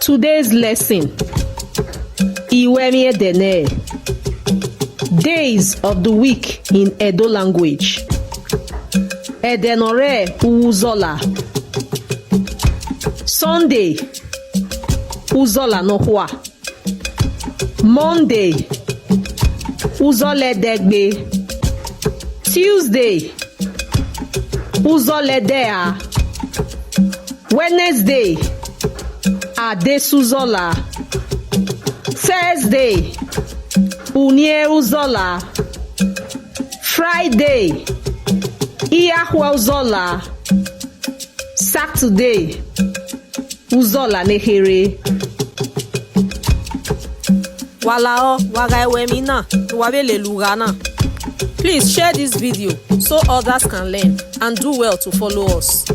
Today's lesson, Uw'Uzọla, days of the week in Edo language. Nọrẹ Uw'Uzọla. Sunday, Uzola nọkwa. Monday, Uzoledegbe. Tuesday, Uzoledea. Wednesday, Adesuzola. Thursday, Uw'Uzọla. Friday, Uw'Uzọla. Saturday, Uzola nehere. Walao waga ewemina wabele lugana. Please share this video so others can learn and do well to follow us.